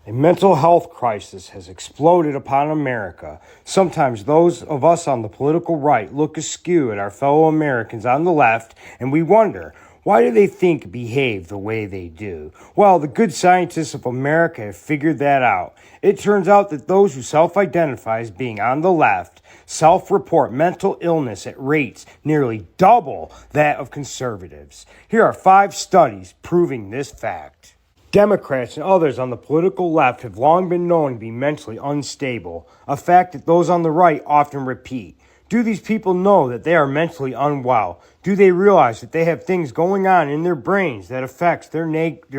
A mental health crisis has exploded upon America. Sometimes those of us on the political right look askew at our fellow Americans on the left, and we wonder, why do they think and behave the way they do? Well, the good scientists of America have figured that out. It turns out that those who self-identify as being on the left self-report mental illness at rates nearly double that of conservatives. Here are 5 studies proving this fact. Democrats and others on the political left have long been known to be mentally unstable, a fact that those on the right often repeat. Do these people know that they are mentally unwell? Do they realize that they have things going on in their brains that affects their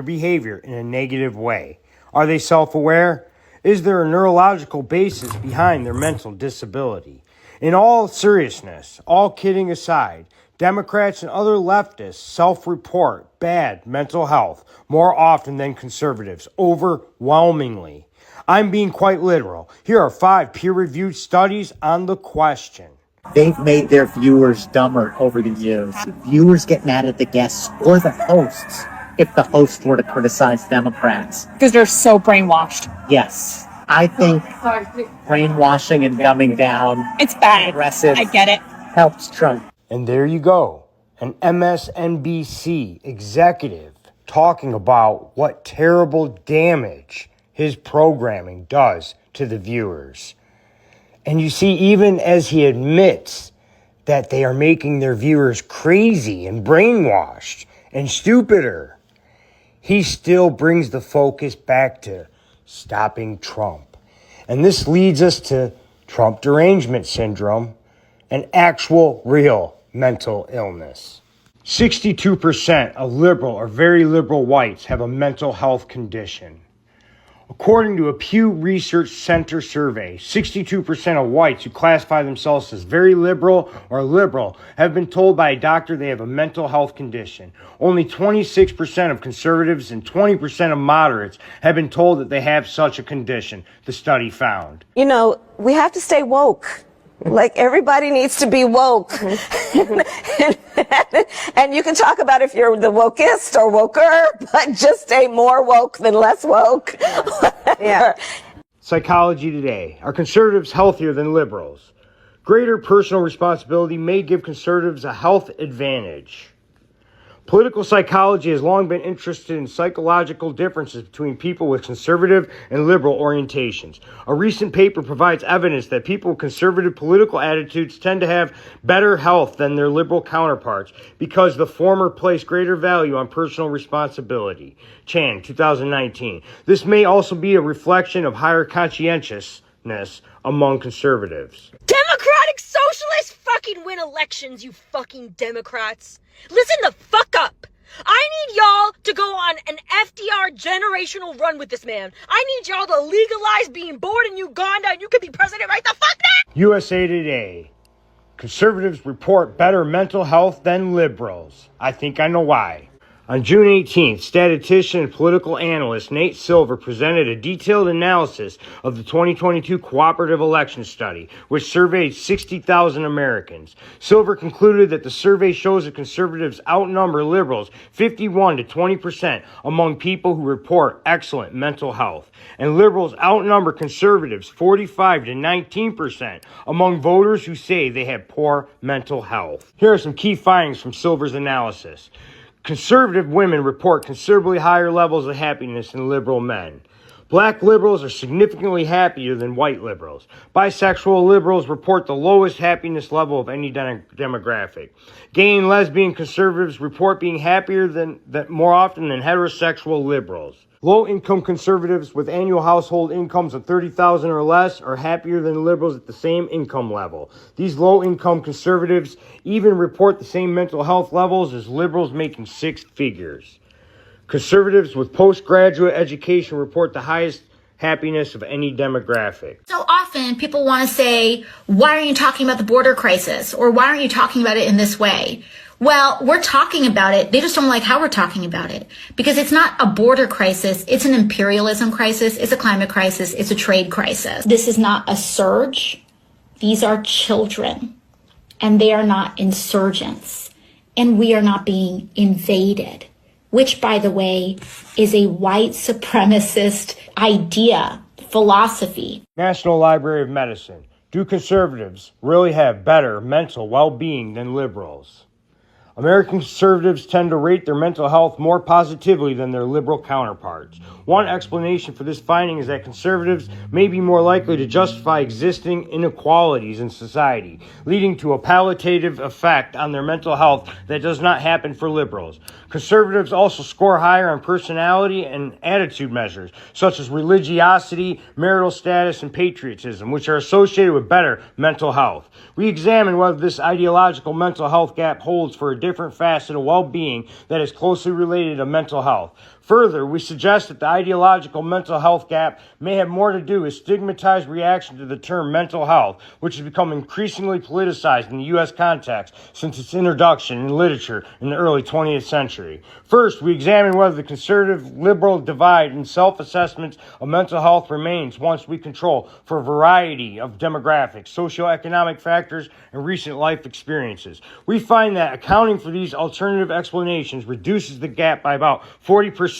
behavior in a negative way? Are they self-aware? Is there a neurological basis behind their mental disability? In all seriousness, all kidding aside, Democrats and other leftists self-report bad mental health more often than conservatives, overwhelmingly. I'm being quite literal. Here are 5 peer-reviewed studies on the question. They've made their viewers dumber over the years. Viewers get mad at the guests or the hosts if the hosts were to criticize Democrats. Because they're so brainwashed. Yes. I think brainwashing and dumbing down, it's bad. Aggressive, I get it, helps Trump. And there you go, an MSNBC executive talking about what terrible damage his programming does to the viewers. And you see, even as he admits that they are making their viewers crazy and brainwashed and stupider, he still brings the focus back to stopping Trump. And this leads us to Trump derangement syndrome, an actual, real mental illness. 62% of liberal or very liberal whites have a mental health condition. According to a Pew Research Center survey, 62% of whites who classify themselves as very liberal or liberal have been told by a doctor they have a mental health condition. Only 26% of conservatives and 20% of moderates have been told that they have such a condition, the study found. You know, we have to stay woke. Like, everybody needs to be woke. And you can talk about if you're the wokest or woker, but just stay more woke than less woke. Yeah. Psychology Today. Are conservatives healthier than liberals? Greater personal responsibility may give conservatives a health advantage. Political psychology has long been interested in psychological differences between people with conservative and liberal orientations. A recent paper provides evidence that people with conservative political attitudes tend to have better health than their liberal counterparts because the former place greater value on personal responsibility. Chan, 2019. This may also be a reflection of higher conscientiousness among conservatives. Democratic Socialists fucking win elections, you fucking Democrats. Listen the fuck up. I need y'all to go on an FDR generational run with this man. I need y'all to legalize being born in Uganda and you can be president right the fuck now. USA Today. Conservatives report better mental health than liberals. I think I know why. On June 18th, statistician and political analyst Nate Silver presented a detailed analysis of the 2022 Cooperative Election Study, which surveyed 60,000 Americans. Silver concluded that the survey shows that conservatives outnumber liberals 51 to 20% among people who report excellent mental health, and liberals outnumber conservatives 45 to 19% among voters who say they have poor mental health. Here are some key findings from Silver's analysis. Conservative women report considerably higher levels of happiness than liberal men. Black liberals are significantly happier than white liberals. Bisexual liberals report the lowest happiness level of any demographic. Gay and lesbian conservatives report being happier more often than heterosexual liberals. Low-income conservatives with annual household incomes of $30,000 or less are happier than liberals at the same income level. These low-income conservatives even report the same mental health levels as liberals making 6 figures. Conservatives with postgraduate education report the highest happiness of any demographic. So often people want to say, why aren't you talking about the border crisis? Or why aren't you talking about it in this way? Well, we're talking about it. They just don't like how we're talking about it because it's not a border crisis. It's an imperialism crisis. It's a climate crisis. It's a trade crisis. This is not a surge. These are children and they are not insurgents and we are not being invaded. which, by the way, is a white supremacist idea, philosophy. National Library of Medicine. Do conservatives really have better mental well-being than liberals? American conservatives tend to rate their mental health more positively than their liberal counterparts. One explanation for this finding is that conservatives may be more likely to justify existing inequalities in society, leading to a palliative effect on their mental health that does not happen for liberals. Conservatives also score higher on personality and attitude measures, such as religiosity, marital status, and patriotism, which are associated with better mental health. We examine whether this ideological mental health gap holds for a different facet of well-being that is closely related to mental health. Further, we suggest that the ideological mental health gap may have more to do with stigmatized reaction to the term mental health, which has become increasingly politicized in the U.S. context since its introduction in literature in the early 20th century. First, we examine whether the conservative-liberal divide in self-assessments of mental health remains once we control for a variety of demographics, socioeconomic factors, and recent life experiences. We find that accounting for these alternative explanations reduces the gap by about 40%,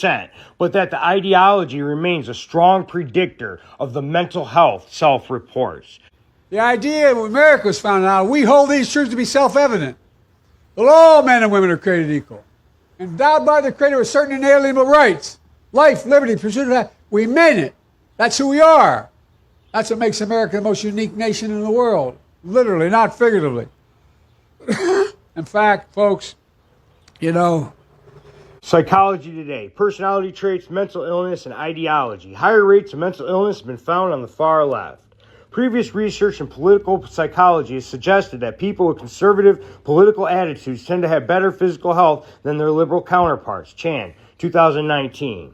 but that the ideology remains a strong predictor of the mental health self-reports. The idea when America was founded out, we hold these truths to be self-evident. That all men and women are created equal, endowed by the Creator with certain inalienable rights, life, liberty, pursuit of that. We mean it. That's who we are. That's what makes America the most unique nation in the world, literally, not figuratively. In fact, folks, you know, Psychology Today. Personality traits, mental illness, and ideology. Higher rates of mental illness have been found on the far left. Previous research in political psychology has suggested that people with conservative political attitudes tend to have better physical health than their liberal counterparts. Chan, 2019.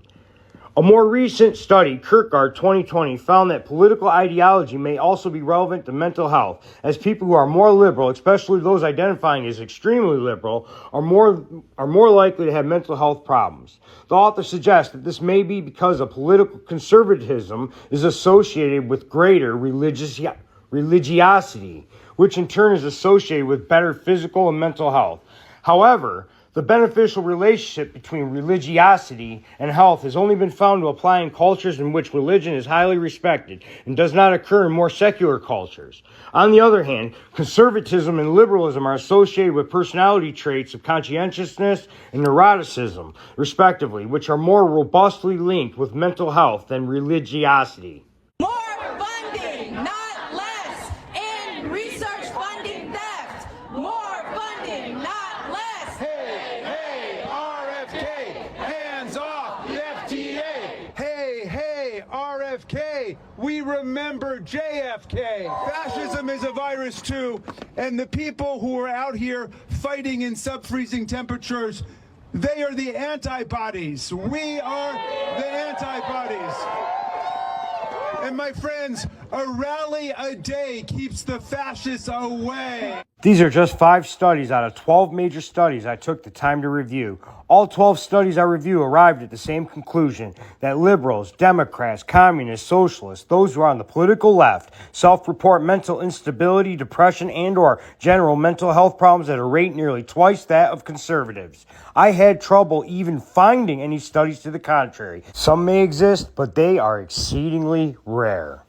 A more recent study, Kierkegaard 2020, found that political ideology may also be relevant to mental health, as people who are more liberal, especially those identifying as extremely liberal, are more likely to have mental health problems. The author suggests that this may be because of political conservatism is associated with greater religiosity, which in turn is associated with better physical and mental health. However, the beneficial relationship between religiosity and health has only been found to apply in cultures in which religion is highly respected and does not occur in more secular cultures. On the other hand, conservatism and liberalism are associated with personality traits of conscientiousness and neuroticism, respectively, which are more robustly linked with mental health than religiosity. More funding, not less, in research funding theft. More funding, not less. Hey, RFK, hands off the FDA. Hey, RFK, we remember JFK. Fascism is a virus too, and the people who are out here fighting in sub-freezing temperatures, they are the antibodies. We are the antibodies. And my friends, a rally a day keeps the fascists away. These are just 5 studies out of 12 major studies I took the time to review. All 12 studies I review arrived at the same conclusion, that liberals, Democrats, communists, socialists, those who are on the political left, self-report mental instability, depression, and/or general mental health problems at a rate nearly twice that of conservatives. I had trouble even finding any studies to the contrary. Some may exist, but they are exceedingly rare.